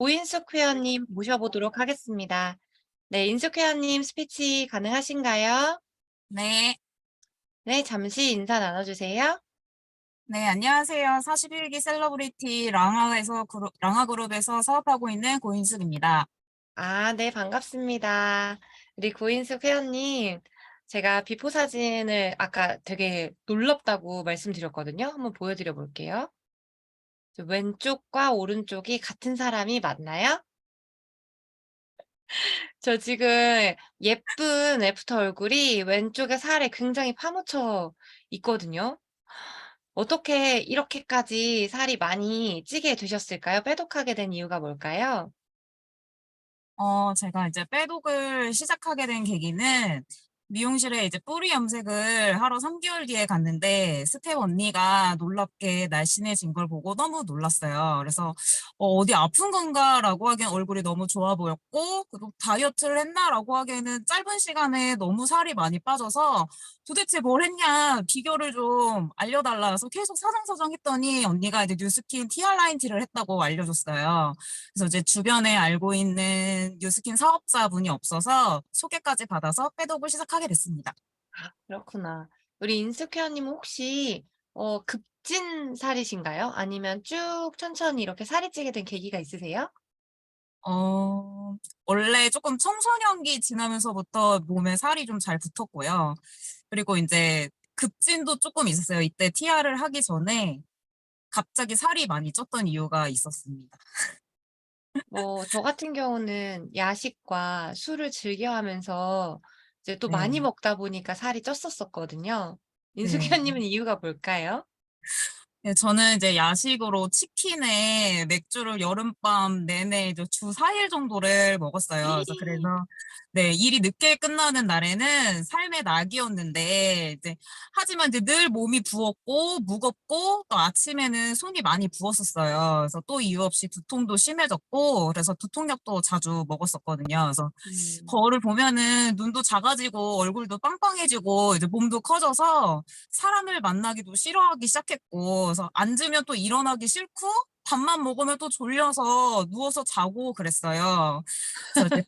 고인숙 회원님 모셔보도록 하겠습니다. 네, 인숙 회원님 스피치 가능하신가요? 네. 네, 잠시 인사 나눠주세요. 네, 안녕하세요. 41기 셀러브리티 랑아 그룹에서 사업하고 있는 고인숙입니다. 아, 네, 반갑습니다. 우리 고인숙 회원님, 제가 비포 사진을 아까 되게 놀랍다고 말씀드렸거든요. 한번 보여드려 볼게요. 왼쪽과 오른쪽이 같은 사람이 맞나요? 저 지금 예쁜 애프터 얼굴이 왼쪽에 살에 굉장히 파묻혀 있거든요. 어떻게 이렇게까지 살이 많이 찌게 되셨을까요? 빼독하게 된 이유가 뭘까요? 제가 이제 빼독을 시작하게 된 계기는 미용실에 이제 뿌리 염색을 하러 3개월 뒤에 갔는데 스텝 언니가 놀랍게 날씬해진 걸 보고 너무 놀랐어요. 그래서 어디 아픈 건가라고 하기엔 얼굴이 너무 좋아 보였고, 그리고 다이어트를 했나라고 하기에는 짧은 시간에 너무 살이 많이 빠져서 도대체 뭘 했냐 비결을 좀 알려달라 해서 계속 사정사정 했더니 언니가 이제 뉴스킨 티알라인 티를 했다고 알려줬어요. 그래서 이제 주변에 알고 있는 뉴스킨 사업자분이 없어서 소개까지 받아서 빼독을 시작하게 됐습니다. 아, 그렇구나. 우리 인스퀘어 님은 혹시 급진 살이신가요? 아니면 쭉 천천히 이렇게 살이 찌게 된 계기가 있으세요? 원래 조금 청소년기 지나면서부터 몸에 살이 좀 잘 붙었고요. 그리고 이제 급진도 조금 있었어요. 이때 TR을 하기 전에 갑자기 살이 많이 쪘던 이유가 있었습니다. 저 같은 경우는 야식과 술을 즐겨 하면서 이제 또 많이 네. 먹다 보니까 살이 쪘었었거든요. 인숙현 네. 님은 이유가 뭘까요? 네, 저는 이제 야식으로 치킨에 맥주를 여름밤 내내 이제 주 4일 정도를 먹었어요. 그래서 네, 일이 늦게 끝나는 날에는 삶의 낙이었는데 이제 하지만 이제 늘 몸이 부었고 무겁고 또 아침에는 손이 많이 부었었어요. 그래서 또 이유 없이 두통도 심해졌고 그래서 두통약도 자주 먹었었거든요. 그래서 음. 거울을 보면은 눈도 작아지고 얼굴도 빵빵해지고 이제 몸도 커져서 사람을 만나기도 싫어하기 시작했고, 그래서 앉으면 또 일어나기 싫고, 밥만 먹으면 또 졸려서 누워서 자고 그랬어요. 그래서 이제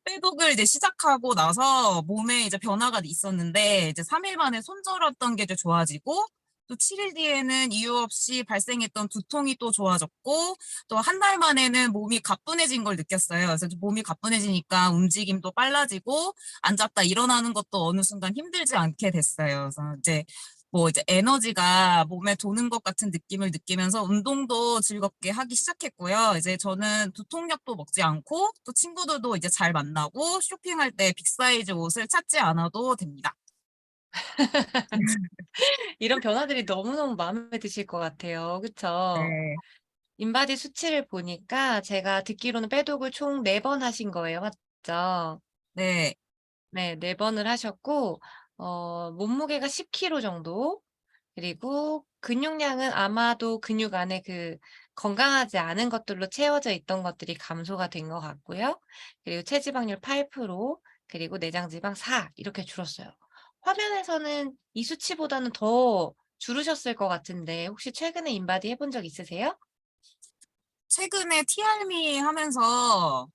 빼독을 이제 시작하고 나서 몸에 이제 변화가 있었는데, 이제 3일 만에 손절했던 게 이제 좋아지고, 또 7일 뒤에는 이유 없이 발생했던 두통이 또 좋아졌고, 또 한 달 만에는 몸이 가뿐해진 걸 느꼈어요. 그래서 몸이 가뿐해지니까 움직임도 빨라지고, 앉았다 일어나는 것도 어느 순간 힘들지 않게 됐어요. 그래서 이제 뭐 이제 에너지가 몸에 도는 것 같은 느낌을 느끼면서 운동도 즐겁게 하기 시작했고요. 이제 저는 두통약도 먹지 않고 또 친구들도 이제 잘 만나고 쇼핑할 때 빅사이즈 옷을 찾지 않아도 됩니다. 이런 변화들이 너무너무 마음에 드실 것 같아요. 그쵸? 네. 인바디 수치를 보니까 제가 듣기로는 빼독을 총 4번 하신 거예요. 맞죠? 네. 네, 4 번을 하셨고 몸무게가 10 킬로 정도, 그리고 근육량은 아마도 근육 안에 그 건강하지 않은 것들로 채워져 있던 것들이 감소가 된 것 같고요. 그리고 체지방률 8%, 그리고 내장 지방 4, 이렇게 줄었어요. 화면에서는 이 수치보다는 더 줄으셨을 것 같은데 혹시 최근에 인바디 해본 적 있으세요? 최근에 티알미 하면서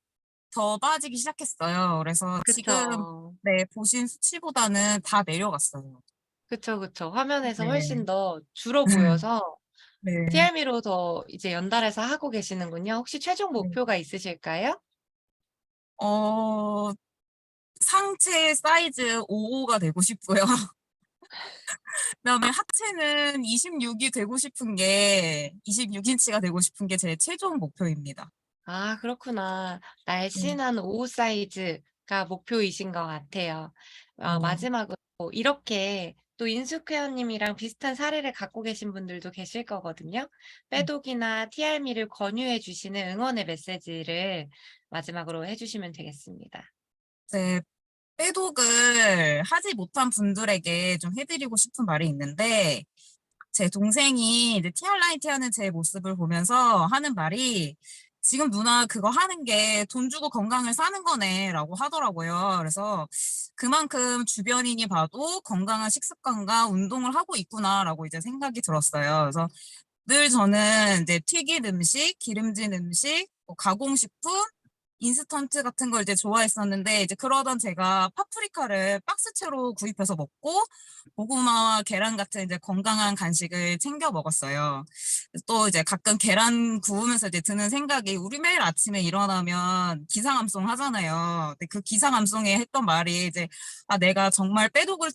더 빠지기 시작했어요. 그래서 지금 그쵸. 네, 보신 수치보다는 다 내려갔어요. 그쵸, 그쵸. 화면에서 훨씬 네. 더 줄어 보여서 네. TRM로 더 이제 연달아서 하고 계시는군요. 혹시 최종 네. 목표가 있으실까요? 어, 상체 사이즈 55가 되고 싶고요. 그다음에 하체는 26이 되고 싶은 게 26인치가 되고 싶은 게 제 최종 목표입니다. 아, 그렇구나. 네. 날씬한 옷 사이즈가 목표이신 것 같아요. 네. 마지막으로 이렇게 또 인숙 회원님이랑 비슷한 사례를 갖고 계신 분들도 계실 거거든요. 빼독이나 TRM를 권유해 주시는 응원의 메시지를 마지막으로 해 주시면 되겠습니다. 네. 빼독을 하지 못한 분들에게 좀 해드리고 싶은 말이 있는데, 제 동생이 이제 티알라이티 하는 제 모습을 보면서 하는 말이 지금 누나 그거 하는 게 돈 주고 건강을 사는 거네라고 하더라고요. 그래서 그만큼 주변인이 봐도 건강한 식습관과 운동을 하고 있구나라고 이제 생각이 들었어요. 그래서 늘 저는 이제 튀긴 음식, 기름진 음식, 뭐 가공식품, 인스턴트 같은 걸 이제 좋아했었는데, 이제 그러던 제가 파프리카를 박스채로 구입해서 먹고, 고구마와 계란 같은 이제 건강한 간식을 챙겨 먹었어요. 또 이제 가끔 계란 구우면서 이제 드는 생각이, 우리 매일 아침에 일어나면 기상암송 하잖아요. 근데 그 기상암송에 했던 말이 이제, 아, 내가 정말 빼독을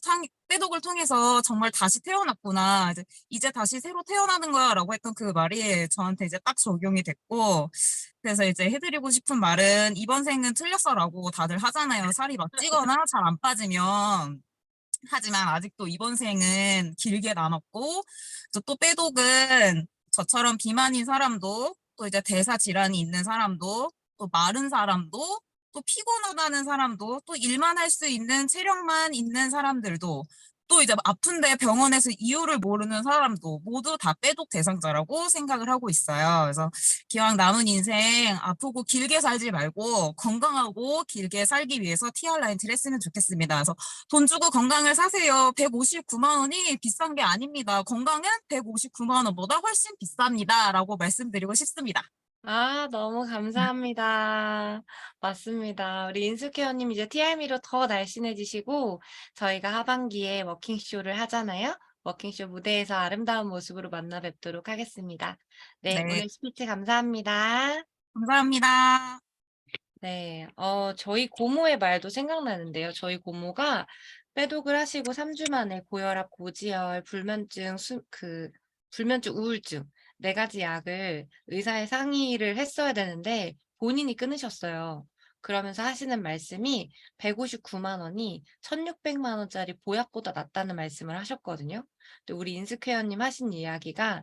통해서 정말 다시 태어났구나. 이제 다시 새로 태어나는 거야라고 했던 그 말이 저한테 이제 딱 적용이 됐고, 그래서 이제 해드리고 싶은 말은 이번 생은 틀렸어라고 다들 하잖아요. 살이 막 찌거나 잘 안 빠지면. 하지만 아직도 이번 생은 길게 남았고, 또 빼독은 저처럼 비만인 사람도, 또 이제 대사 질환이 있는 사람도, 또 마른 사람도, 또 피곤하다는 사람도, 또 일만 할 수 있는 체력만 있는 사람들도, 또 이제 아픈데 병원에서 이유를 모르는 사람도 모두 다 빼독 대상자라고 생각을 하고 있어요. 그래서 기왕 남은 인생 아프고 길게 살지 말고 건강하고 길게 살기 위해서 TR9를 했으면 좋겠습니다. 그래서 돈 주고 건강을 사세요. 159만 원이 비싼 게 아닙니다. 건강은 159만 원보다 훨씬 비쌉니다. 라고 말씀드리고 싶습니다. 아 너무 감사합니다. 맞습니다. 우리 인숙회원님 이제 TRM으로 더 날씬해지시고 저희가 하반기에 워킹쇼를 하잖아요. 워킹쇼 무대에서 아름다운 모습으로 만나 뵙도록 하겠습니다. 네, 네, 오늘 스피치 감사합니다. 감사합니다. 네. 저희 고모의 말도 생각나는데요. 저희 고모가 빼독을 하시고 3주 만에 고혈압, 고지혈, 불면증, 우울증 4 가지 약을 의사의 상의를 했어야 되는데 본인이 끊으셨어요. 그러면서 하시는 말씀이 159만 원이 1,600만 원짜리 보약보다 낫다는 말씀을 하셨거든요. 근데 우리 인숙 회원님 하신 이야기가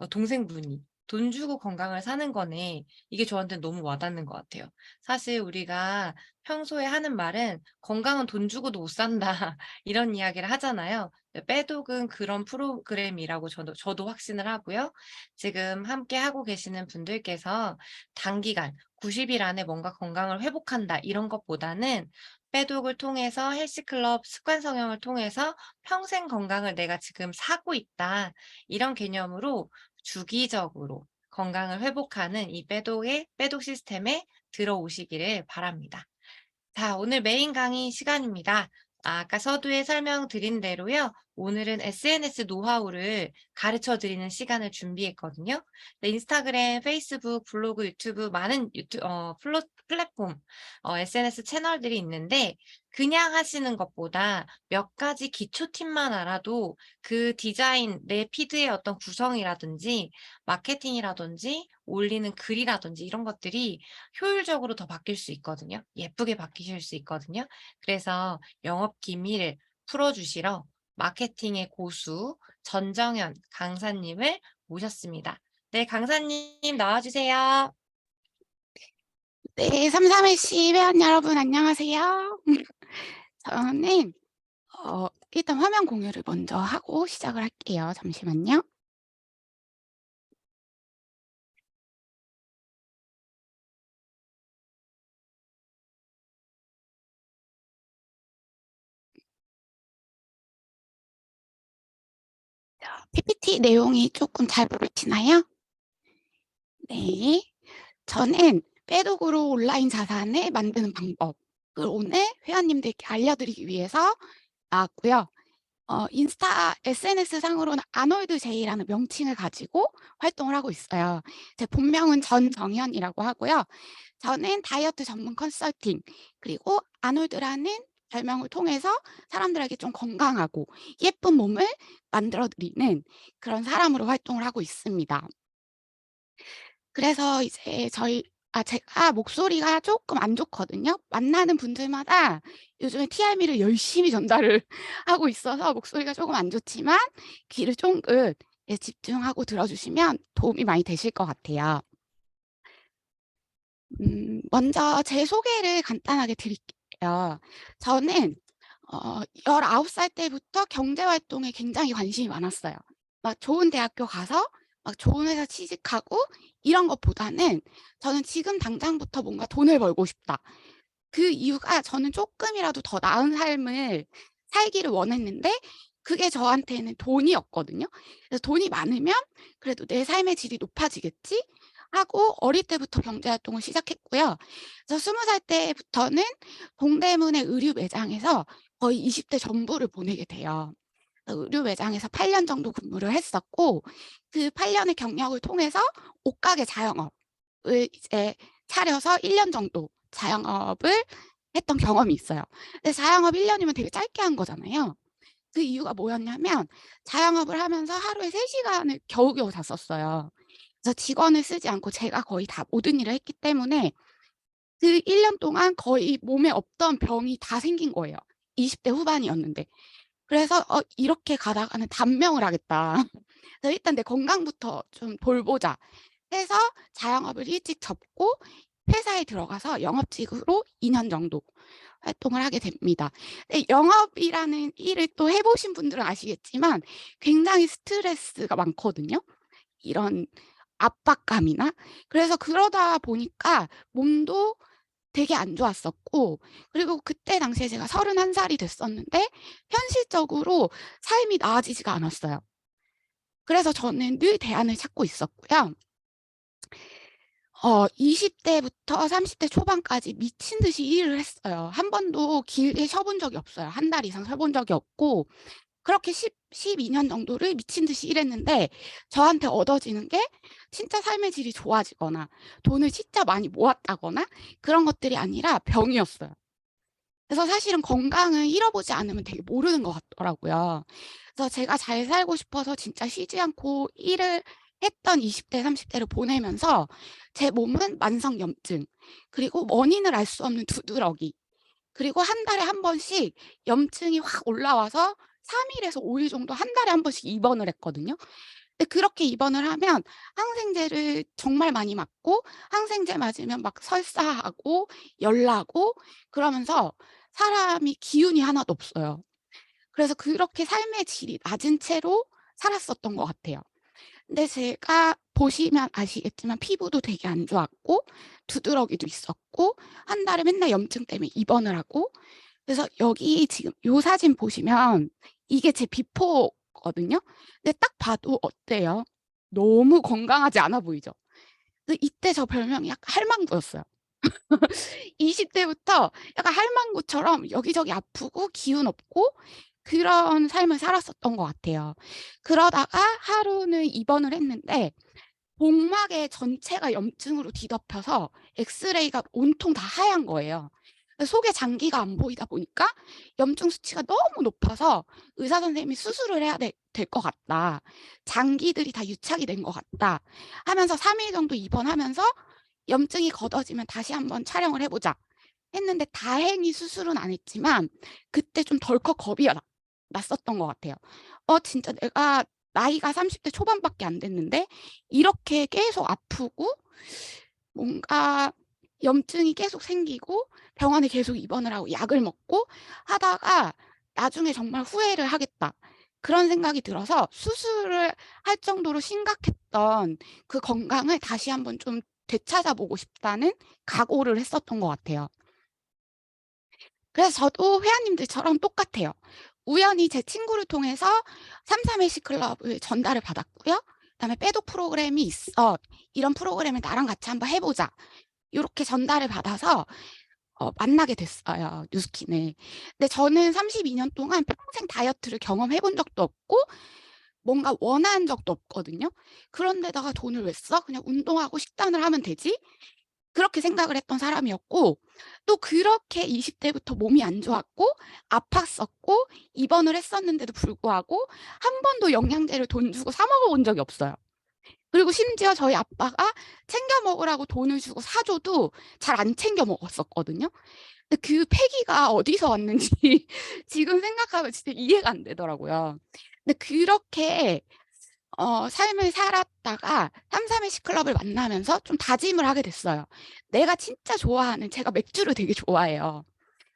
동생분이 "돈 주고 건강을 사는 거네." 이게 저한테는 너무 와닿는 것 같아요. 사실 우리가 평소에 하는 말은 "건강은 돈 주고도 못 산다." 이런 이야기를 하잖아요. 네, 빼독은 그런 프로그램이라고 저도 확신을 하고요. 지금 함께 하고 계시는 분들께서 단기간 90일 안에 뭔가 건강을 회복한다 이런 것보다는 빼독을 통해서 헬스클럽 습관 성형을 통해서 '평생 건강을 내가 지금 사고 있다.' 이런 개념으로 주기적으로 건강을 회복하는 이 빼독 시스템에 들어오시기를 바랍니다. 자, 오늘 메인 강의 시간입니다. 아까 서두에 설명드린 대로요. 오늘은 SNS 노하우를 가르쳐 드리는 시간을 준비했거든요. 네, 인스타그램, 페이스북, 블로그, 유튜브 많은 플랫폼 SNS 채널들이 있는데 그냥 하시는 것보다 몇 가지 기초 팁만 알아도 그 디자인 내 피드의 어떤 구성이라든지 마케팅이라든지 올리는 글이라든지 이런 것들이 효율적으로 더 바뀔 수 있거든요. 예쁘게 바뀌실 수 있거든요. 그래서 영업 기밀을 풀어주시러 마케팅의 고수 전정현 강사님을 모셨습니다. 네, 강사님 나와주세요. 네, 331씨 회원 여러분 안녕하세요. 저는 일단 화면 공유를 먼저 하고 시작을 할게요. 잠시만요. PPT 내용이 조금 잘 보이시나요? 네. 저는 빼독으로 온라인 자산을 만드는 방법을 오늘 회원님들께 알려드리기 위해서 나왔고요. 인스타 SNS 상으로는 아놀드 제이라는 명칭을 가지고 활동을 하고 있어요. 제 본명은 전정현이라고 하고요. 저는 다이어트 전문 컨설팅 그리고 아놀드라는 별명을 통해서 사람들에게 좀 건강하고 예쁜 몸을 만들어 드리는 그런 사람으로 활동을 하고 있습니다. 그래서 이제 제가 목소리가 조금 안 좋거든요. 만나는 분들마다 요즘에 TRM를 열심히 전달을 하고 있어서 목소리가 조금 안 좋지만 귀를 쫑긋 예 집중하고 들어주시면 도움이 많이 되실 것 같아요. 먼저 제 소개를 간단하게 드릴게요. 저는 19살 때부터 경제 활동에 굉장히 관심이 많았어요. 막 좋은 대학교 가서 막 좋은 회사 취직하고 이런 것보다는 저는 '지금 당장부터 뭔가 돈을 벌고 싶다.' 그 이유가 저는 쪼끔이라도 더 나은 삶을 살기를 원했는데 그게 저한테는 돈이었거든요. 그래서 '돈이 많으면 그래도 내 삶의 질이 높아지겠지.' 하고 어릴 때부터 경제 활동을 시작했고요. 그래서 20살 때부터는 동대문의 의류 매장에서 거의 20대 전부를 보내게 돼요. 의류 매장에서 8년 정도 근무를 했었고, 그 8 년의 경력을 통해서 옷가게 자영업을 이제 차려서 1년 정도 자영업을 했던 경험이 있어요. 근데 자영업 1 년이면 되게 짧게 한 거잖아요. 그 이유가 뭐였냐면 자영업을 하면서 하루에 3 시간을 겨우겨우 다 썼어요. 그래서 직원을 쓰지 않고 제가 거의 다 모든 일을 했기 때문에 그 1년 동안 거의 몸에 없던 병이 다 생긴 거예요, 20대 후반이었는데. 그래서 '이렇게 가다가는 단명을 하겠다. 그래서 일단 내 건강부터 좀 돌보자.' 해서 자영업을 일찍 접고 회사에 들어가서 영업직으로 2년 정도 활동을 하게 됩니다. 근데 영업이라는 일을 또 해 보신 분들은 아시겠지만 굉장히 스트레스가 많거든요, 이런 압박감이나. 그래서 그러다 보니까 몸도 되게 안 좋았었고, 그리고 그때 당시에 제가 31 살이 됐었는데 현실적으로 삶이 나아지지가 않았어요. 그래서 저는 늘 대안을 찾고 있었고요. 20 대부터 30대 초반까지 미친 듯이 일을 했어요. 한 번도 길게 쉬어 본 적이 없어요. 한 달 이상 쉬어 본 적이 없고, 그렇게 12년 정도를 미친 듯이 일했는데 저한테 얻어지는 게 진짜 삶의 질이 좋아지거나 돈을 진짜 많이 모았다거나 그런 것들이 아니라 병이었어요. 그래서 사실은 건강을 잃어보지 않으면 되게 모르는 것 같더라고요. 그래서 제가 잘 살고 싶어서 진짜 쉬지 않고 일을 했던 20 대, 30 대를 보내면서 제 몸은 만성염증, 그리고 원인을 알 수 없는 두드러기, 그리고 한 달에 한 번씩 염증이 확 올라와서 3 일에서 5일 정도 한 달에 한 번씩 입원을 했거든요. 근데 그렇게 입원을 하면 항생제를 정말 많이 맞고, 항생제 맞으면 막 설사하고 열 나고 그러면서 사람이 기운이 하나도 없어요. 그래서 그렇게 삶의 질이 낮은 채로 살았었던 것 같아요. 근데 제가 보시면 아시겠지만 피부도 되게 안 좋았고 두드러기도 있었고 한 달에 맨날 염증 때문에 입원을 하고. 그래서 여기 지금 요 사진 보시면 이게 제 비포거든요. 근데 딱 봐도 어때요? 너무 건강하지 않아 보이죠? 근데 이때 저 별명이 약간 할망구였어요. 20 대부터 약간 할망구처럼 여기저기 아프고 기운 없고 그런 삶을 살았었던 것 같아요. 그러다가 하루는 입원을 했는데 복막의 전체가 염증으로 뒤덮여서 엑스레이가 온통 다 하얀 거예요. 속에 장기가 안 보이다 보니까 염증 수치가 너무 높아서 의사 선생님이 "수술을 해야 될 것 같다. 장기들이 다 유착이 된 것 같다." 하면서 3일 정도 입원하면서 "염증이 걷어지면 다시 한번 촬영을 해 보자." 했는데 다행히 수술은 안 했지만 그때 좀 덜컥 겁이 났었던 것 같아요. 진짜 내가 나이가 30대 초반밖에 안 됐는데 이렇게 계속 아프고 뭔가 염증이 계속 생기고 병원에 계속 입원을 하고 약을 먹고 하다가 나중에 정말 '후회를 하겠다.' 그런 생각이 들어서 수술을 할 정도로 심각했던 그 건강을 다시 한번 좀 되찾아 보고 싶다는 각오를 했었던 것 같아요. 그래서 저도 회원님들처럼 똑같아요. 우연히 제 친구를 통해서 삼삼 일시 클럽을 전달을 받았고요. 그다음에 "빼독 프로그램이 있어. 이런 프로그램을 나랑 같이 한번 해 보자." 요렇게 전달을 받아서 만나게 됐어요, 뉴스킨을. 근데 저는 32년 동안 평생 다이어트를 경험해 본 적도 없고 뭔가 원한 적도 없거든요. '그런데다가 돈을 왜 써? 그냥 운동하고 식단을 하면 되지.' 그렇게 생각을 했던 사람이었고, 또 그렇게 20 대부터 몸이 안 좋았고 아팠었고 입원을 했었는데도 불구하고 한 번도 영양제를 돈 주고 사 먹어 본 적이 없어요. 그리고 심지어 저희 아빠가 챙겨 먹으라고 돈을 주고 사 줘도 잘 안 챙겨 먹었었거든요. 근데 그 패기가 어디서 왔는지 지금 생각하면 진짜 이해가 안 되더라고요. 근데 그렇게 삶을 살았다가 삼삼일시 클럽을 만나면서 좀 다짐을 하게 됐어요. 내가 진짜 좋아하는, 제가 맥주를 되게 좋아해요.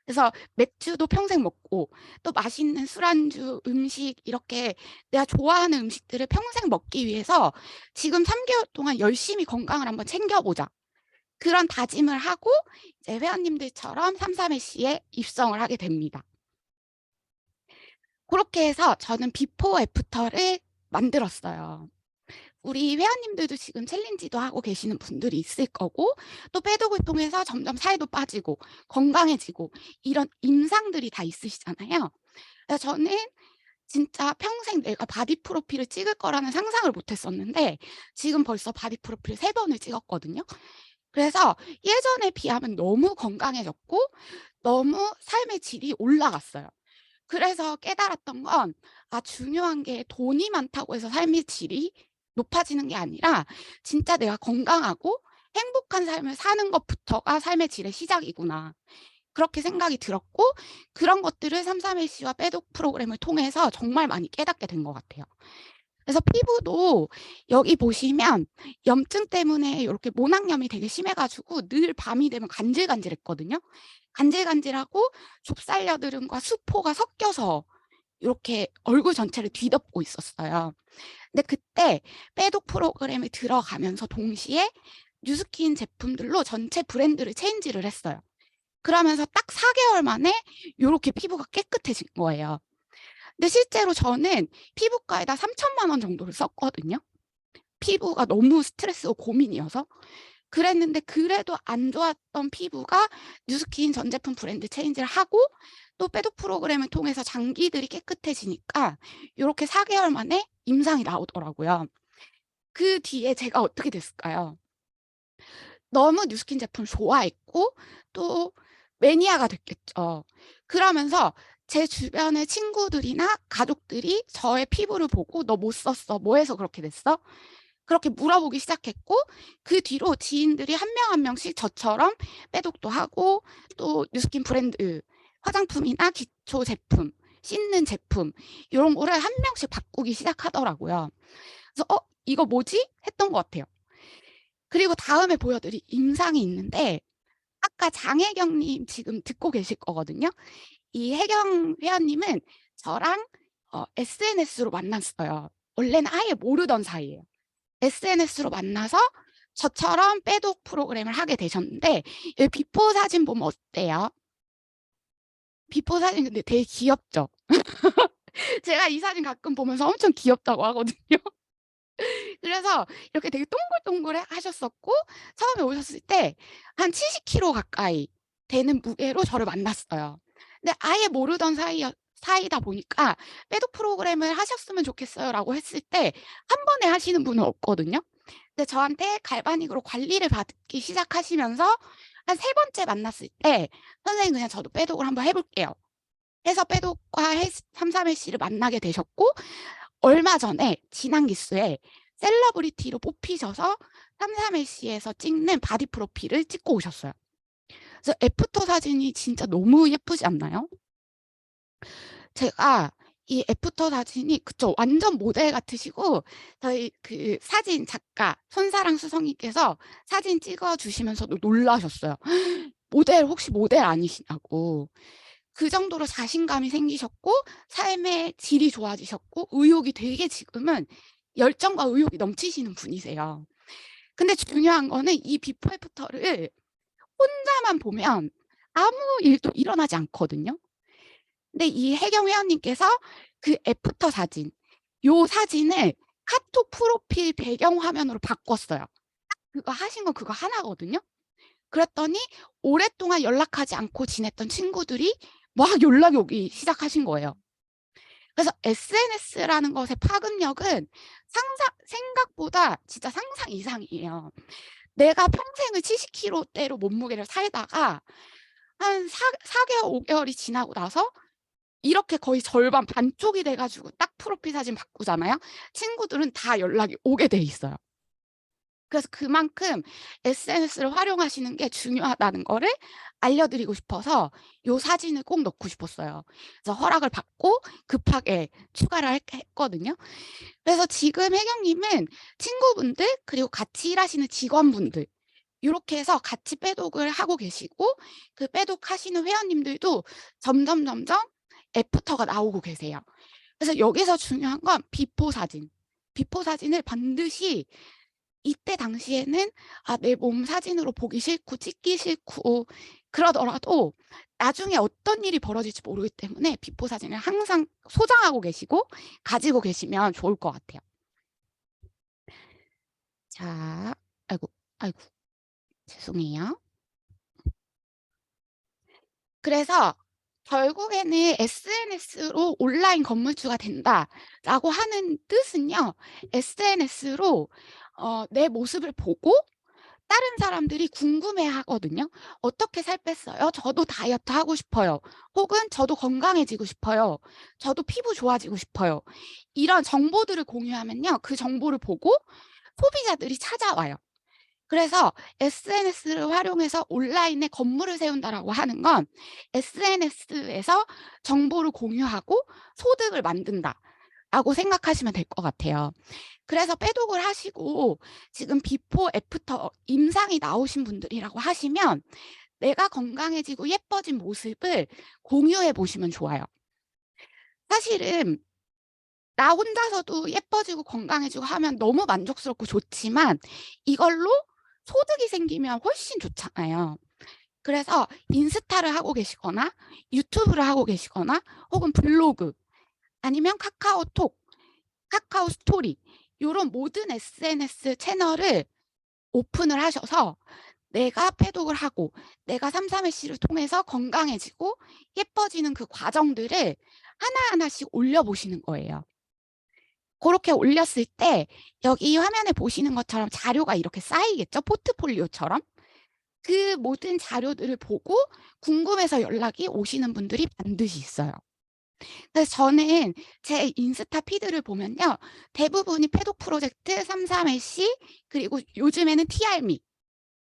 그래서 맥주도 평생 먹고 또 맛있는 술안주, 음식, 이렇게 내가 좋아하는 음식들을 평생 먹기 위해서 지금 3 개월 동안 열심히 건강을 한번 챙겨 보자. 그런 다짐을 하고 이제 회원님들처럼 삼삼일시에 입성을 하게 됩니다. 그렇게 해서 저는 비포 애프터를 만들었어요. 우리 회원님들도 지금 챌린지도 하고 계시는 분들이 있을 거고 또 빼독을 통해서 점점 살도 빠지고 건강해지고 이런 임상들이 다 있으시잖아요. 그래서 저는 진짜 평생 내가 바디 프로필을 찍을 거라는 상상을 못 했었는데 지금 벌써 바디 프로필 3번을 찍었거든요. 그래서 예전에 비하면 너무 건강해졌고 너무 삶의 질이 올라갔어요. 그래서 깨달았던 건 중요한 게 돈이 많다고 해서 삶의 질이 높아지는 게 아니라 진짜 내가 건강하고 행복한 삶을 사는 것부터가 삶의 질의 시작이구나. 그렇게 생각이 들었고 그런 것들을 삼삼일씨와 빼독 프로그램을 통해서 정말 많이 깨닫게 된 것 같아요. 그래서 피부도 여기 보시면 염증 때문에 이렇게 모낭염이 되게 심해 가지고 늘 밤이 되면 간질간질했거든요. 간질간질하고 좁쌀여드름과 수포가 섞여서 이렇게 얼굴 전체를 뒤덮고 있었어요. 근데 그때 빼독 프로그램에 들어가면서 동시에 뉴스킨 제품들로 전체 브랜드를 체인지를 했어요. 그러면서 딱 4개월 만에 요렇게 피부가 깨끗해진 거예요. 근데 실제로 저는 피부과에다 3,000만 원 정도를 썼거든요. 피부가 너무 스트레스고 고민이어서. 그랬는데 그래도 안 좋았던 피부가 뉴스킨 전 제품 브랜드 체인지를 하고 또 빼독 프로그램을 통해서 장기들이 깨끗해지니까 요렇게 4개월 만에 임상이 나오더라고요. 그 뒤에 제가 어떻게 됐을까요? 너무 뉴스킨 제품을 좋아했고 또 매니아가 됐겠죠. 그러면서 제 주변의 친구들이나 가족들이 저의 피부를 보고 "너 뭐 썼어? 뭐 해서 그렇게 됐어?" 그렇게 물어보기 시작했고 그 뒤로 지인들이 한 명 한 명씩 저처럼 빼독도 하고 또 뉴스킨 브랜드 화장품이나 기초 제품, 씻는 제품 요런 거를 한 명씩 바꾸기 시작하더라고요. 그래서 '어 이거 뭐지?' 했던 것 같아요. 그리고 다음에 보여드릴 임상이 있는데 아까 장혜경 님 지금 듣고 계실 거거든요. 이 혜경 회원님은 저랑 SNS로 만났어요. 원래는 아예 모르던 사이예요. SNS로 만나서 저처럼 빼독 프로그램을 하게 되셨는데 이 비포 사진 보면 어때요? 비포 사진 근데 되게 귀엽죠? 제가 이 사진 가끔 보면서 엄청 귀엽다고 하거든요. 그래서 이렇게 되게 동글동글해 하셨었고 처음에 오셨을 때 한 70kg 가까이 되는 무게로 저를 만났어요. 근데 아예 모르던 사이다 보니까 "빼독 프로그램을 하셨으면 좋겠어요."라고 했을 때 한 번에 하시는 분은 없거든요. 근데 저한테 갈바닉으로 관리를 받기 시작하시면서 한 3번째 만났을 때 "선생님 그냥 저도 빼독을 한번 해 볼게요." 해서 빼독과 삼삼일씨를 만나게 되셨고 얼마 전에 지난 기수에 셀러브리티로 뽑히셔서 삼삼일씨에서 찍는 바디 프로필을 찍고 오셨어요. 그래서 애프터 사진이 진짜 너무 예쁘지 않나요? 제가 이 애프터 사진이 그쵸. 완전 모델 같으시고 저희 그 사진 작가 손사랑 수성님께서 사진 찍어 주시면서도 놀라셨어요. 모델 혹시 모델 아니시냐고. 그 정도로 자신감이 생기셨고 삶의 질이 좋아지셨고 의욕이 되게 지금은 열정과 의욕이 넘치시는 분이세요. 근데 중요한 거는 이 비포 애프터를 혼자만 보면 아무 일도 일어나지 않거든요. 근데 이 혜경 회원님께서 그 애프터 사진, 요 사진을 카톡 프로필 배경 화면으로 바꿨어요. 그거 하신 건 그거 하나거든요. 그랬더니 오랫동안 연락하지 않고 지냈던 친구들이 막 연락이 오기 시작하신 거예요. 그래서 SNS라는 것의 파급력은 생각보다 진짜 상상 이상이에요. 내가 평생을 70kg대로 몸무게를 살다가 한 4개월, 5개월이 지나고 나서 이렇게 거의 절반 반쪽이 돼 가지고 딱 프로필 사진 바꾸잖아요. 친구들은 다 연락이 오게 돼 있어요. 그래서 그만큼 SNS를 활용하시는 게 중요하다는 거를 알려드리고 싶어서 요 사진을 꼭 넣고 싶었어요. 그래서 허락을 받고 급하게 추가를 했거든요. 그래서 지금 혜경님은 친구분들 그리고 같이 일하시는 직원분들 요렇게 해서 같이 빼독을 하고 계시고 그 빼독하시는 회원님들도 점점 애프터가 나오고 계세요. 그래서 여기서 중요한 건 비포 사진. 비포 사진을 반드시 이때 당시에는 내 몸 사진으로 보기 싫고 찍기 싫고 그러더라도 나중에 어떤 일이 벌어질지 모르기 때문에 비포 사진을 항상 소장하고 계시고 가지고 계시면 좋을 것 같아요. 자, 아이고, 아이고, 죄송해요. 그래서 결국에는 SNS로 온라인 건물주가 된다라고 하는 뜻은요. SNS로 내 모습을 보고 다른 사람들이 궁금해하거든요. "어떻게 살 뺐어요? 저도 다이어트 하고 싶어요." 혹은 "저도 건강해지고 싶어요. 저도 피부 좋아지고 싶어요." 이런 정보들을 공유하면요. 그 정보를 보고 소비자들이 찾아와요. 그래서 SNS를 활용해서 온라인에 건물을 세운다라고 하는 건 SNS에서 정보를 공유하고 소득을 만든다라고 생각하시면 될 것 같아요. 그래서 빼독을 하시고 지금 비포 애프터 임상이 나오신 분들이라고 하시면 내가 건강해지고 예뻐진 모습을 공유해 보시면 좋아요. 사실은 나 혼자서도 예뻐지고 건강해지고 하면 너무 만족스럽고 좋지만 이걸로 소득이 생기면 훨씬 좋잖아요. 그래서 인스타를 하고 계시거나 유튜브를 하고 계시거나 혹은 블로그 아니면 카카오톡, 카카오 스토리 요런 모든 SNS 채널을 오픈을 하셔서 내가 패독을 하고 내가 삼삼일시를 통해서 건강해지고 예뻐지는 그 과정들을 하나하나씩 올려보시는 거예요. 고렇게 올렸을 때 여기 화면에 보시는 것처럼 자료가 이렇게 쌓이겠죠? 포트폴리오처럼. 그 모든 자료들을 보고 궁금해서 연락이 오시는 분들이 반드시 있어요. 그래서 저는 제 인스타 피드를 보면요. 대부분이 패독 프로젝트, 삼삼일시 그리고 요즘에는 티알미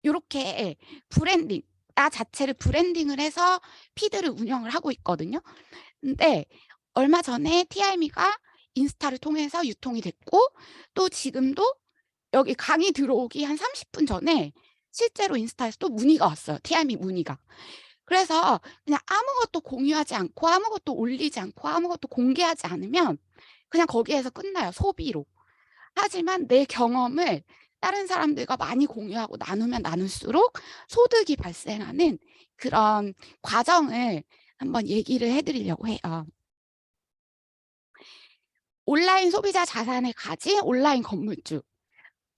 요렇게 브랜딩, 나 자체를 브랜딩을 해서 피드를 운영을 하고 있거든요. 근데 얼마 전에 티알미가 인스타를 통해서 유통이 됐고 또 지금도 여기 강의 들어오기 한 30분 전에 실제로 인스타에서 또 문의가 왔어요. 티알미 문의가. 그래서 그냥 아무것도 공유하지 않고 아무것도 올리지 않고 아무것도 공개하지 않으면 그냥 거기에서 끝나요. 소비로. 하지만 내 경험을 다른 사람들과 많이 공유하고 나누면 나눌수록 소득이 발생하는 그런 과정을 한번 얘기를 해 드리려고 해요. 온라인 소비자 자산을 가진 온라인 건물주.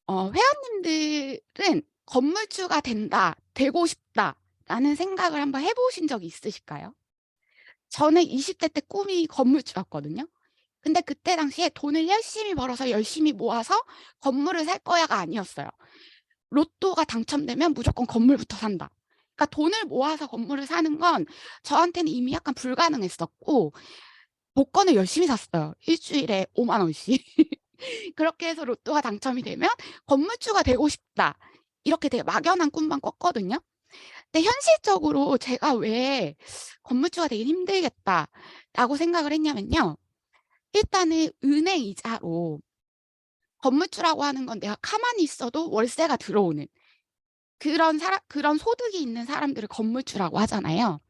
회원님들은 '건물주가 된다. 되고 싶다.'라는 생각을 한번 해 보신 적이 있으실까요? 저는 20대 때 꿈이 건물주였거든요. 근데 그때 당시에 돈을 열심히 벌어서 열심히 모아서 '건물을 살 거야.'가 아니었어요. '로또가 당첨되면 무조건 건물부터 산다.' 그러니까 돈을 모아서 건물을 사는 건 저한테는 이미 약간 불가능했었고 복권을 열심히 샀어요. 일 주일에 5만 원씩. 그렇게 해서 로또가 당첨이 되면 '건물주가 되고 싶다.' 이렇게 되게 막연한 꿈만 꿨거든요. 근데 현실적으로 제가 왜 '건물주가 되긴 힘들겠다.'라고 생각을 했냐면요. 일단은 은행 이자로 건물주라고 하는 건 내가 가만히 있어도 월세가 들어오는 그런 소득이 있는 사람들을 건물주라고 하잖아요.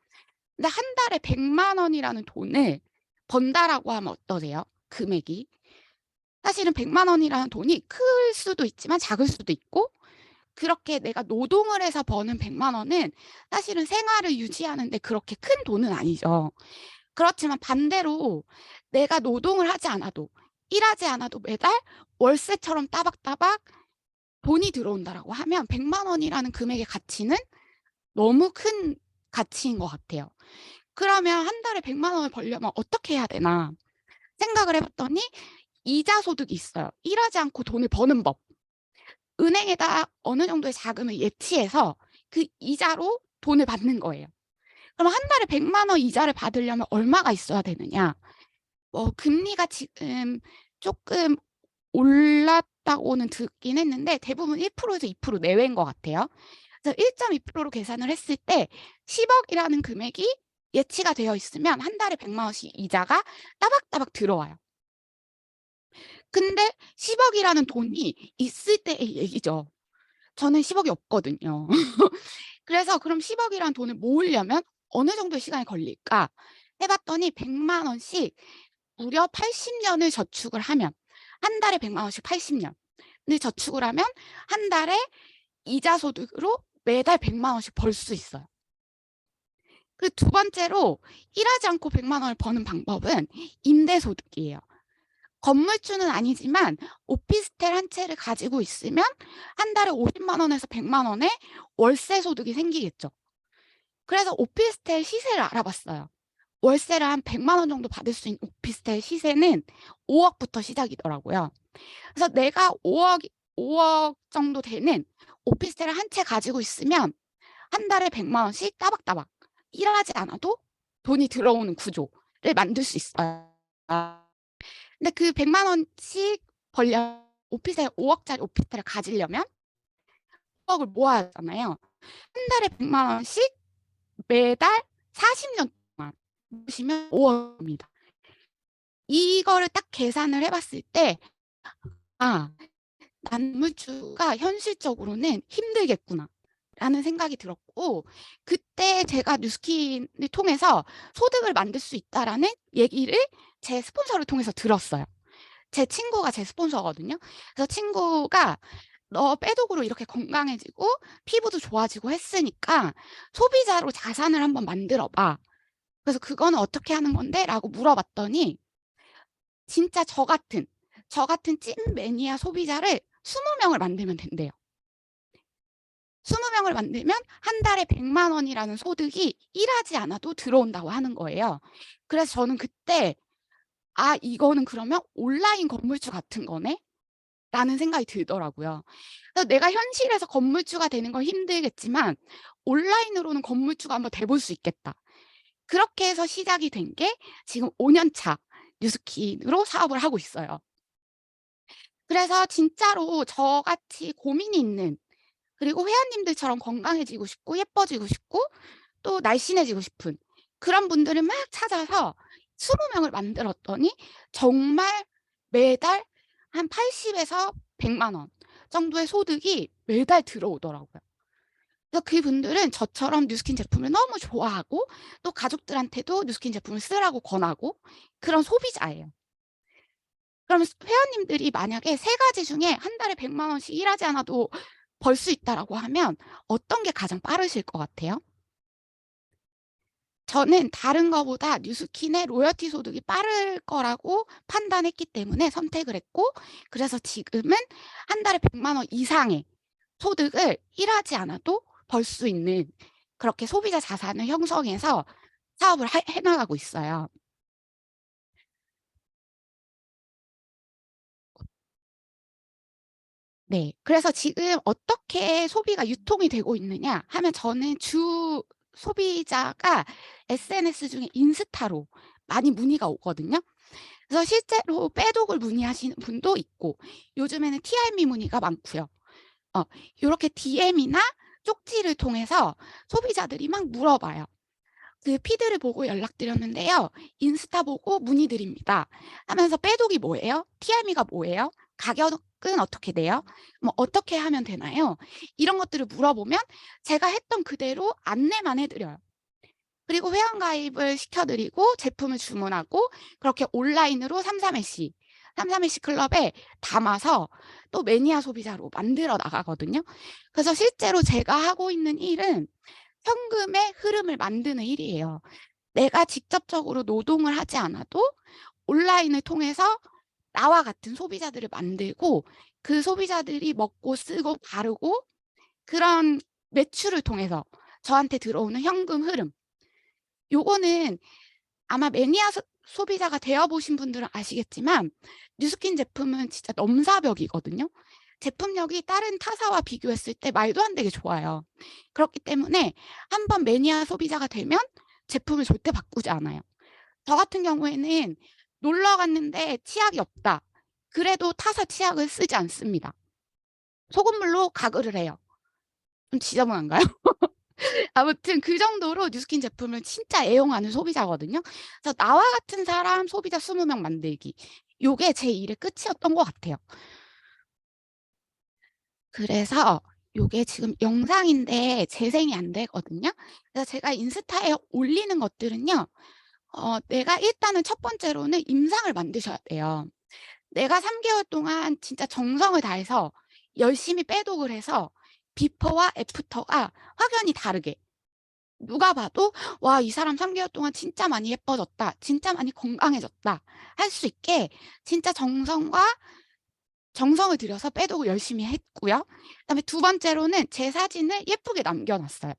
근데 한 달에 100만 원이라는 돈을 번다라고 하면 어떠세요? 금액이. 사실은 100만 원이라는 돈이 클 수도 있지만 작을 수도 있고 그렇게 내가 노동을 해서 버는 100만 원은 사실은 생활을 유지하는 데 그렇게 큰 돈은 아니죠. 그렇지만 반대로 내가 노동을 하지 않아도 일하지 않아도 매달 월세처럼 따박따박 돈이 들어온다라고 하면 100만 원이라는 금액의 가치는 너무 큰 가치인 것 같아요. 그러면 한 달에 100만 원을 벌려면 어떻게 해야 되나 생각을 해 봤더니 이자 소득이 있어요. 일하지 않고 돈을 버는 법. 은행에다 어느 정도의 자금을 예치해서 그 이자로 돈을 받는 거예요. 그럼 한 달에 100만 원 이자를 받으려면 얼마가 있어야 되느냐? 금리가 지금 쪼끔 올랐다고는 듣긴 했는데 대부분 1%에서 2% 내외인 것 같아요. 그래서 1.2%로 계산을 했을 때 10억 이라는 금액이 예치가 되어 있으면 한 달에 100만 원씩 이자가 따박따박 들어와요. 근데 10억 이라는 돈이 있을 때의 얘기죠. 저는 10억이 없거든요. 그래서 그럼 10억 이라는 돈을 모으려면 어느 정도의 시간이 걸릴까 해 봤더니 100만 원씩 무려 80 년을 저축을 하면 한 달에 100만 원씩 80 년을 저축을 하면 한 달에 이자 소득으로 매달 100만 원씩 벌 수 있어요. 그 두 번째로 일하지 않고 100만 원을 버는 방법은 임대소득이에요. 건물주는 아니지만 오피스텔 한 채를 가지고 있으면 한 달에 50만 원에서 100만 원의 월세 소득이 생기겠죠. 그래서 오피스텔 시세를 알아봤어요. 월세를 한 100만 원 정도 받을 수 있는 오피스텔 시세는 5억부터 시작이더라고요. 그래서 내가 5억 정도 되는 오피스텔을 한 채 가지고 있으면 한 달에 100만 원씩 따박따박 일하지 않아도 돈이 들어오는 구조를 만들 수 있어요. 근데 그 100만 원씩 벌려 오피스텔 5억짜리 오피스텔을 가지려면 5억을 모아야 하잖아요. 한 달에 100만 원씩 매달 40년 동안 모시면 5억입니다. 이거를 딱 계산을 해봤을 때, 아, 건물주가 현실적으로는 힘들겠구나. 라는 생각이 들었고, 그때 제가 뉴스킨을 통해서 소득을 만들 수 있다라는 얘기를 제 스폰서를 통해서 들었어요. 제 친구가 제 스폰서거든요. 그래서 친구가 너 빼독으로 이렇게 건강해지고 피부도 좋아지고 했으니까 소비자로 자산을 한번 만들어 봐. 그래서 그거는 어떻게 하는 건데? 라고 물어봤더니 진짜 저 같은 찐 매니아 소비자를 20명을 만들면 된대요. 20명을 만들면 한 달에 100만 원이라는 소득이 일하지 않아도 들어온다고 하는 거예요. 그래서 저는 그때 아, 이거는 그러면 온라인 건물주 같은 거네? 라는 생각이 들더라고요. 그래서 내가 현실에서 건물주가 되는 건 힘들겠지만 온라인으로는 건물주가 한번 돼볼 수 있겠다. 그렇게 해서 시작이 된 게 지금 5년 차 뉴스킨으로 사업을 하고 있어요. 그래서 진짜로 저같이 고민이 있는 그리고 회원님들처럼 건강해지고 싶고 예뻐지고 싶고 또 날씬해지고 싶은 그런 분들을 막 찾아서 20명을 만들었더니 정말 매달 한 80에서 100만 원 정도의 소득이 매달 들어오더라고요. 그래서 그분들은 저처럼 뉴스킨 제품을 너무 좋아하고 또 가족들한테도 뉴스킨 제품을 쓰라고 권하고 그런 소비자예요. 그러면 회원님들이 만약에 세 가지 중에 한 달에 100만 원씩 일하지 않아도 벌 수 있다라고 하면 어떤 게 가장 빠르실 것 같아요? 저는 다른 거보다 뉴스킨의 로열티 소득이 빠를 거라고 판단했기 때문에 선택을 했고 그래서 지금은 한 달에 100만 원 이상의 소득을 일하지 않아도 벌 수 있는 그렇게 소비자 자산을 형성해서 사업을 해나가고 있어요. 네. 그래서 지금 어떻게 소비가 유통이 되고 있느냐 하면 저는 주 소비자가 SNS 중에 인스타로 많이 문의가 오거든요. 그래서 실제로 빼독을 문의하시는 분도 있고 요즘에는 TRM 문의가 많고요. 요렇게 DM이나 쪽지를 통해서 소비자들이 막 물어봐요. 그 피드를 보고 연락드렸는데요. 인스타 보고 문의드립니다. 하면서 빼독이 뭐예요? TRM가 뭐예요? 가격은 어떻게 돼요? 뭐 어떻게 하면 되나요? 이런 것들을 물어보면 제가 했던 그대로 안내만 해드려요. 그리고 회원가입을 시켜드리고 제품을 주문하고 그렇게 온라인으로 삼삼일시 클럽에 담아서 또 매니아 소비자로 만들어 나가거든요. 그래서 실제로 제가 하고 있는 일은 현금의 흐름을 만드는 일이에요. 내가 직접적으로 노동을 하지 않아도 온라인을 통해서 나와 같은 소비자들을 만들고 그 소비자들이 먹고 쓰고 바르고 그런 매출을 통해서 저한테 들어오는 현금 흐름. 요거는 아마 매니아 소비자가 되어보신 분들은 아시겠지만 뉴스킨 제품은 진짜 넘사벽이거든요. 제품력이 다른 타사와 비교했을 때 말도 안 되게 좋아요. 그렇기 때문에 한번 매니아 소비자가 되면 제품을 절대 바꾸지 않아요. 저 같은 경우에는 놀러 갔는데 치약이 없다. 그래도 타사 치약을 쓰지 않습니다. 소금물로 가글을 해요. 좀 지저분한가요? 아무튼 그 정도로 뉴스킨 제품을 진짜 애용하는 소비자거든요. 그래서 나와 같은 사람 소비자 20명 만들기. 요게 제 일의 끝이었던 것 같아요. 그래서 요게 지금 영상인데 재생이 안 되거든요. 그래서 제가 인스타에 올리는 것들은요. 내가 일단은 첫 번째로는 임상을 만드셔야 돼요. 내가 3개월 동안 진짜 정성을 다해서 열심히 빼독을 해서 비포와 애프터가 확연히 다르게 누가 봐도 '와 이 사람 3 개월 동안 진짜 많이 예뻐졌다. 진짜 많이 건강해졌다.' 할 수 있게 진짜 정성을 들여서 빼독을 열심히 했고요. 그다음에 두 번째로는 제 사진을 예쁘게 남겨 놨어요.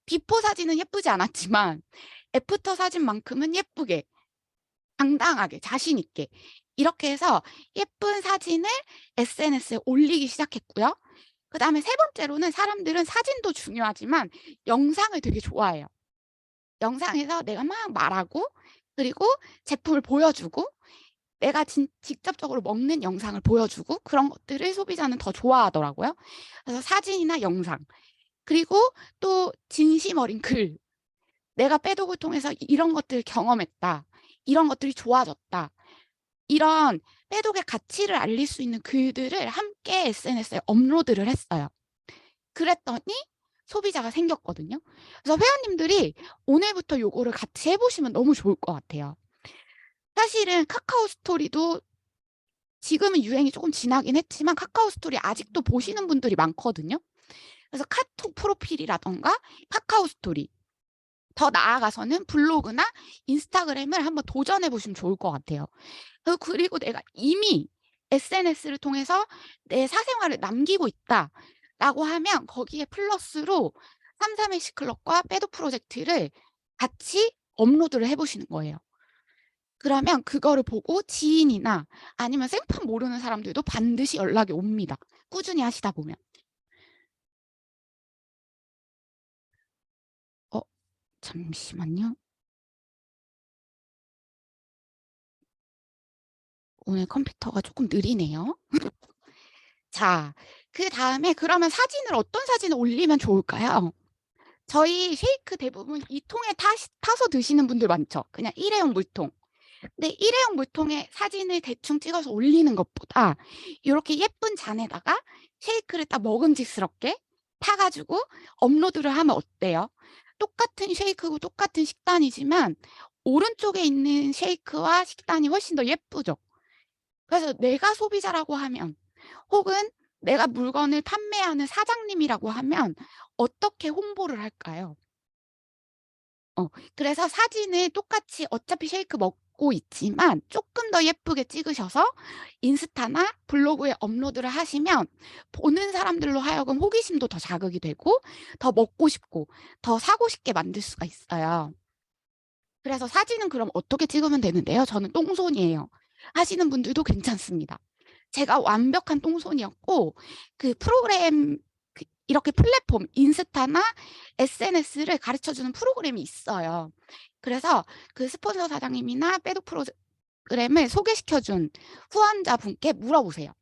비포 사진은 예쁘지 않았지만 애프터 사진만큼은 예쁘게 당당하게 자신 있게 이렇게 해서 예쁜 사진을 SNS에 올리기 시작했고요. 그다음에 세 번째로는 사람들은 사진도 중요하지만 영상을 되게 좋아해요. 영상에서 내가 막 말하고 그리고 제품을 보여주고 내가 직접적으로 먹는 영상을 보여주고 그런 것들을 소비자는 더 좋아하더라고요. 그래서 사진이나 영상 그리고 또 진심 어린 글. 내가 빼독을 통해서 이런 것들을 경험했다. 이런 것들이 좋아졌다. 이런 빼독의 가치를 알릴 수 있는 글들을 함께 SNS에 업로드를 했어요. 그랬더니 소비자가 생겼거든요. 그래서 회원님들이 오늘부터 요거를 같이 해 보시면 너무 좋을 것 같아요. 사실은 카카오 스토리도 지금은 유행이 조금 지나긴 했지만 카카오 스토리 아직도 보시는 분들이 많거든요. 그래서 카톡 프로필이라든가 카카오 스토리 더 나아가서는 블로그나 인스타그램을 한번 도전해 보시면 좋을 것 같아요. 그리고 내가 이미 SNS를 통해서 내 사생활을 남기고 있다라고 하면 거기에 플러스로 331 클럽과 빼독 프로젝트를 같이 업로드를 해 보시는 거예요. 그러면 그거를 보고 지인이나 아니면 생판 모르는 사람들도 반드시 연락이 옵니다. 꾸준히 하시다 보면. 잠시만요. 오늘 컴퓨터가 조금 느리네요. 자, 그다음에 그러면 사진을 어떤 사진을 올리면 좋을까요? 저희 쉐이크 대부분 이 통에 타서 드시는 분들 많죠. 그냥 일회용 물통. 근데 일회용 물통에 사진을 대충 찍어서 올리는 것보다 요렇게 예쁜 잔에다가 쉐이크를 딱 먹음직스럽게 타 가지고 업로드를 하면 어때요? 똑같은 쉐이크고 똑같은 식단이지만 오른쪽에 있는 쉐이크와 식단이 훨씬 더 예쁘죠. 그래서 내가 소비자라고 하면 혹은 내가 물건을 판매하는 사장님이라고 하면 어떻게 홍보를 할까요? 그래서 사진을 똑같이 어차피 쉐이크 먹고 있지만 조금 더 예쁘게 찍으셔서 인스타나 블로그에 업로드를 하시면 보는 사람들로 하여금 호기심도 더 자극이 되고 더 먹고 싶고 더 사고 싶게 만들 수가 있어요. 그래서 사진은 그럼 어떻게 찍으면 되는데요? 저는 똥손이에요. 하시는 분들도 괜찮습니다. 제가 완벽한 똥손이었고 그 프로그램 이렇게 플랫폼 인스타나 SNS를 가르쳐 주는 프로그램이 있어요. 그래서 그 스폰서 사장님이나 빼독 프로그램을 소개시켜 준 후원자분께 물어보세요.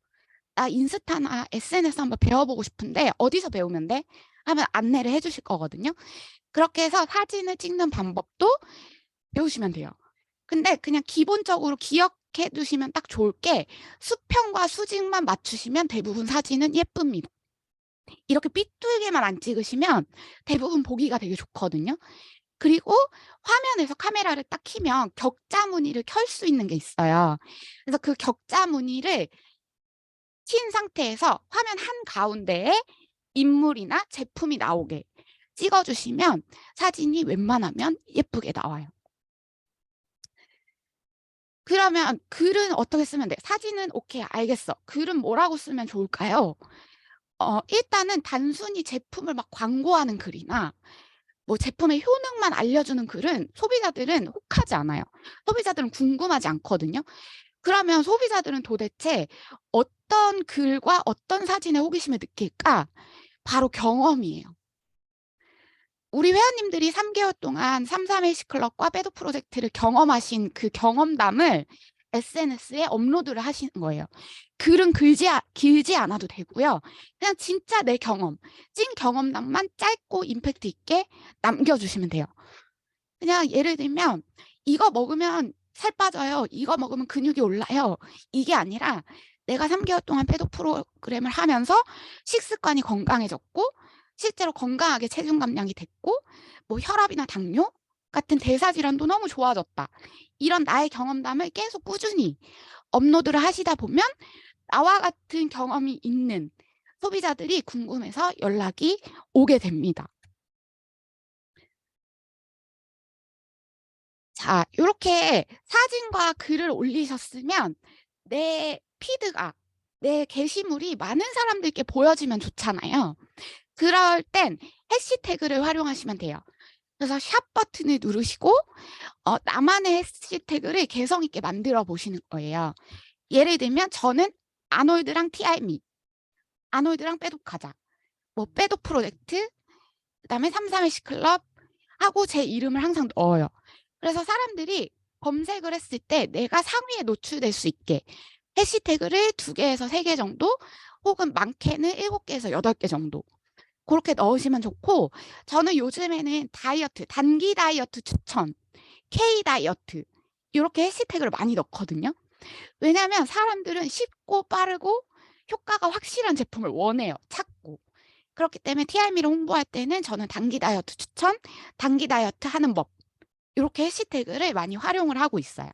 "나 인스타나 SNS 한번 배워보고 싶은데 어디서 배우면 돼?" 하면 안내를 해 주실 거거든요. 그렇게 해서 사진을 찍는 방법도 배우시면 돼요. 근데 그냥 기본적으로 기억해 두시면 딱 좋을 게 수평과 수직만 맞추시면 대부분 사진은 예쁩니다. 이렇게 삐뚤게만 안 찍으시면 대부분 보기가 되게 좋거든요. 그리고 화면에서 카메라를 딱 켜면 격자 무늬를 켤 수 있는 게 있어요. 그래서 그 격자 무늬를 킨 상태에서 화면 한가운데에 인물이나 제품이 나오게 찍어 주시면 사진이 웬만하면 예쁘게 나와요. 그러면 글은 어떻게 쓰면 돼? 사진은 오케이 알겠어. 글은 뭐라고 쓰면 좋을까요? 일단은 단순히 제품을 막 광고하는 글이나 뭐 제품의 효능만 알려주는 글은 소비자들은 혹하지 않아요. 소비자들은 궁금하지 않거든요. 그러면 소비자들은 도대체 어떤 글과 어떤 사진에 호기심을 느낄까? 바로 경험이에요. 우리 회원님들이 3 개월 동안 331 클럽과 빼독 프로젝트를 경험하신 그 경험담을 SNS에 업로드를 하시는 거예요. 글은 길지 않아도 되고요. 그냥 진짜 내 경험, 찐 경험담만 짧고 임팩트 있게 남겨주시면 돼요. 그냥 예를 들면 "이거 먹으면 살 빠져요. 이거 먹으면 근육이 올라요." 이게 아니라 "내가 3 개월 동안 빼독 프로그램을 하면서 식습관이 건강해졌고 실제로 건강하게 체중 감량이 됐고 뭐 혈압이나 당뇨 같은 대사 질환도 너무 좋아졌다." 이런 나의 경험담을 계속 꾸준히 업로드를 하시다 보면 나와 같은 경험이 있는 소비자들이 궁금해서 연락이 오게 됩니다. 자, 요렇게 사진과 글을 올리셨으면 내 피드가, 내 게시물이 많은 사람들께 보여지면 좋잖아요. 그럴 땐 해시태그를 활용하시면 돼요. 그래서 샵 버튼을 누르시고 나만의 해시태그를 개성 있게 만들어 보시는 거예요. 예를 들면 저는 아놀드랑 티알미, 아놀드랑 빼독하자, 뭐 빼독 프로젝트, 그다음에 33일시 클럽 하고 제 이름을 항상 넣어요. 그래서 사람들이 검색을 했을 때 내가 상위에 노출될 수 있게 해시태그를 2개에서 3개 정도, 혹은 많게는 7개에서 8개 정도 그렇게 넣으시면 좋고, 저는 요즘에는 다이어트, 단기 다이어트 추천, K 다이어트 이렇게 해시태그를 많이 넣거든요. 왜냐하면 사람들은 쉽고 빠르고 효과가 확실한 제품을 원해요. 찾고. 그렇기 때문에 TRM를 홍보할 때는 저는 단기 다이어트 추천, 단기 다이어트 하는 법 이렇게 해시태그를 많이 활용을 하고 있어요.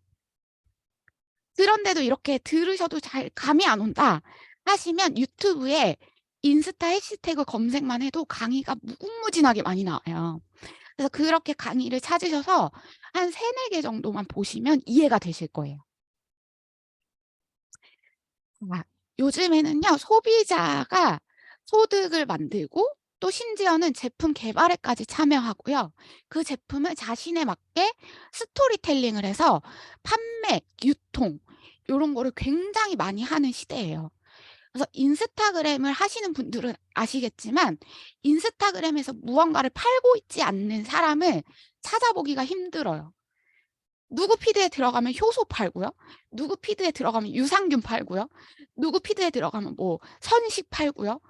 그런데도 이렇게 들으셔도 잘 감이 안 온다 하시면 유튜브에 인스타 해시태그 검색만 해도 강의가 무궁무진하게 많이 나와요. 그래서 그렇게 강의를 찾으셔서 한 3-4개 정도만 보시면 이해가 되실 거예요. 요즘에는요, 소비자가 소득을 만들고 또 심지어는 제품 개발에까지 참여하고요. 그 제품을 자신에 맞게 스토리텔링을 해서 판매, 유통 요런 거를 굉장히 많이 하는 시대예요. 그래서 인스타그램을 하시는 분들은 아시겠지만 인스타그램에서 무언가를 팔고 있지 않는 사람을 찾아보기가 힘들어요. 누구 피드에 들어가면 효소 팔고요. 누구 피드에 들어가면 유산균 팔고요. 누구 피드에 들어가면 뭐 선식 팔고요.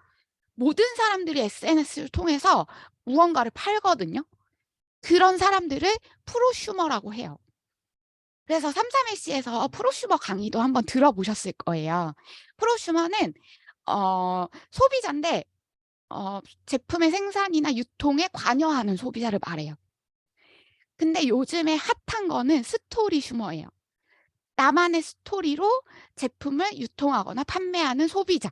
모든 사람들이 SNS를 통해서 무언가를 팔거든요. 그런 사람들을 프로슈머라고 해요. 그래서 33일시에서 프로슈머 강의도 한번 들어보셨을 거예요. 프로슈머는 소비자인데 제품의 생산이나 유통에 관여하는 소비자를 말해요. 근데 요즘에 핫한 거는 스토리 슈머예요. 나만의 스토리로 제품을 유통하거나 판매하는 소비자.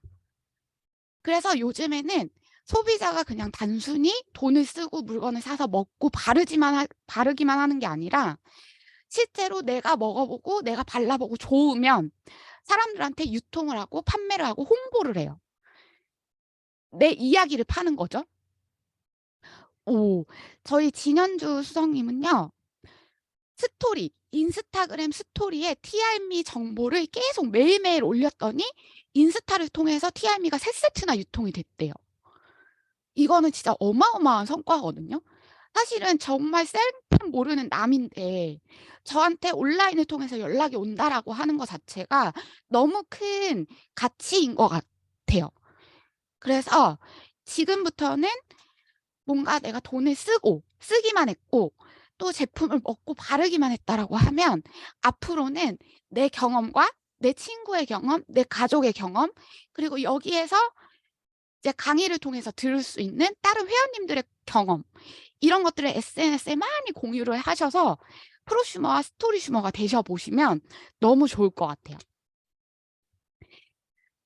그래서 요즘에는 소비자가 그냥 단순히 돈을 쓰고 물건을 사서 먹고 바르기만 하는 게 아니라 실제로 내가 먹어보고 내가 발라보고 좋으면 사람들한테 유통을 하고 판매를 하고 홍보를 해요. 내 이야기를 파는 거죠. 저희 진현주 수석님은요. 스토리, 인스타그램 스토리에 TRM이 정보를 계속 매일매일 올렸더니 인스타를 통해서 TRM이가 3세트나 유통이 됐대요. 이거는 진짜 어마어마한 성과거든요. 사실은 정말 셀프 모르는 남인데 저한테 온라인을 통해서 연락이 온다라고 하는 것 자체가 너무 큰 가치인 것 같아요. 그래서 지금부터는 뭔가 내가 돈을 쓰기만 했고 또 제품을 먹고 바르기만 했다라고 하면 앞으로는 내 경험과 내 친구의 경험, 내 가족의 경험, 그리고 여기에서 이제 강의를 통해서 들을 수 있는 다른 회원님들의 경험, 이런 것들을 SNS에 많이 공유를 하셔서 프로슈머와 스토리슈머가 되셔보시면 너무 좋을 것 같아요.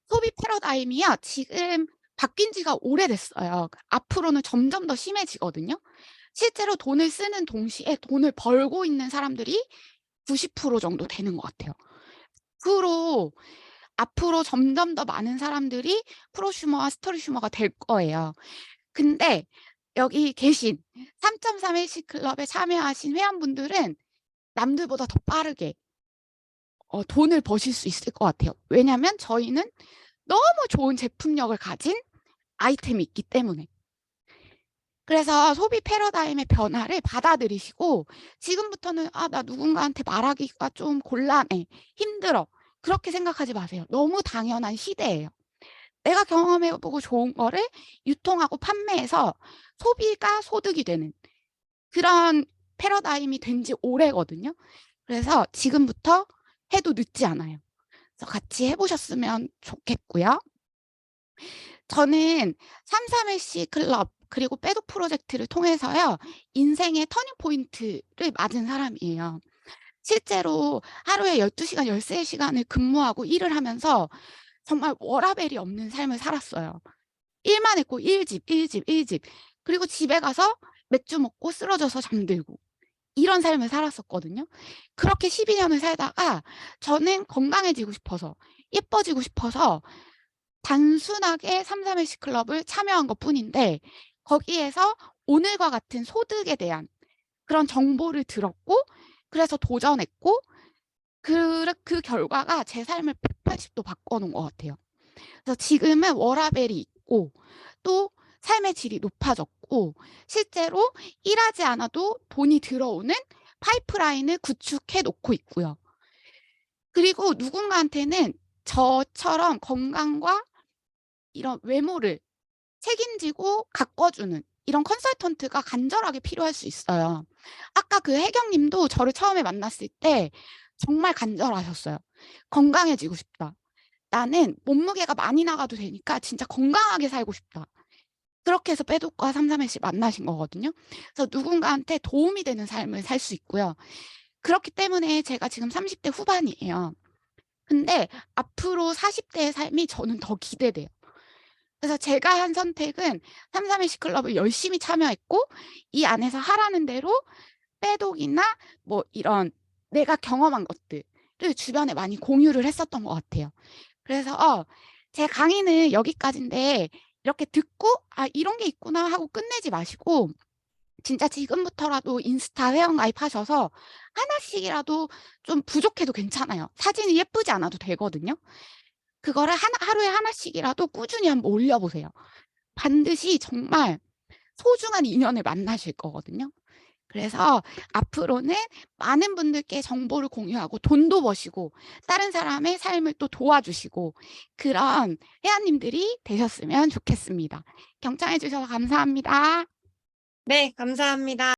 소비 패러다임이요. 지금 바뀐 지가 오래됐어요. 앞으로는 점점 더 심해지거든요. 실제로 돈을 쓰는 동시에 돈을 벌고 있는 사람들이 90% 정도 되는 것 같아요. 앞으로 점점 더 많은 사람들이 프로슈머와 스토리슈머가 될 거예요. 근데 여기 계신 3.31시 클럽에 참여하신 회원분들은 남들보다 더 빠르게 돈을 버실 수 있을 것 같아요. 왜냐하면 저희는 너무 좋은 제품력을 가진 아이템이 있기 때문에. 그래서 소비 패러다임의 변화를 받아들이시고 지금부터는 나 누군가한테 말하기가 좀 곤란해, 힘들어, 그렇게 생각하지 마세요. 너무 당연한 시대예요. 내가 경험해보고 좋은 거를 유통하고 판매해서 소비가 소득이 되는 그런 패러다임이 된 지 오래거든요. 그래서 지금부터 해도 늦지 않아요. 그래서 같이 해보셨으면 좋겠고요. 저는 33일시 클럽 그리고 빼독 프로젝트를 통해서요. 인생의 터닝 포인트를 맞은 사람이에요. 실제로 하루에 12시간, 13시간을 근무하고 일을 하면서 정말 워라밸이 없는 삶을 살았어요. 일만 했고 일집. 그리고 집에 가서 맥주 먹고 쓰러져서 잠들고 이런 삶을 살았었거든요. 그렇게 12년을 살다가 저는 건강해지고 싶어서, 예뻐지고 싶어서 단순하게 331 클럽을 참여한 것뿐인데, 거기에서 오늘과 같은 소득에 대한 그런 정보를 들었고, 그래서 도전했고, 그 결과가 제 삶을 180도 바꿔놓은 것 같아요. 그래서 지금은 워라밸이 있고, 또 삶의 질이 높아졌고, 실제로 일하지 않아도 돈이 들어오는 파이프라인을 구축해 놓고 있고요. 그리고 누군가한테는 저처럼 건강과 이런 외모를 책임지고 가꿔주는 이런 컨설턴트가 간절하게 필요할 수 있어요. 아까 그 혜경 님도 저를 처음에 만났을 때 정말 간절하셨어요. 건강해지고 싶다. 나는 몸무게가 많이 나가도 되니까 진짜 건강하게 살고 싶다. 그렇게 해서 빼독과 331씨 만나신 거거든요. 그래서 누군가한테 도움이 되는 삶을 살 수 있고요. 그렇기 때문에 제가 지금 30대 후반이에요. 근데 앞으로 40대의 삶이 저는 더 기대돼요. 그래서 제가 한 선택은 331 클럽을 열심히 참여했고, 이 안에서 하라는 대로 빼독이나 뭐 이런 내가 경험한 것들을 주변에 많이 공유를 했었던 것 같아요. 그래서 제 강의는 여기까지인데, 이렇게 듣고 '아 이런 게 있구나.' 하고 끝내지 마시고 진짜 지금부터라도 인스타 회원가입하셔서 하나씩이라도, 좀 부족해도 괜찮아요. 사진이 예쁘지 않아도 되거든요. 그거를 하루에 하나씩이라도 꾸준히 한번 올려보세요. 반드시 정말 소중한 인연을 만나실 거거든요. 그래서 앞으로는 많은 분들께 정보를 공유하고 돈도 버시고 다른 사람의 삶을 또 도와주시고 그런 회원님들이 되셨으면 좋겠습니다. 경청해 주셔서 감사합니다. 네, 감사합니다.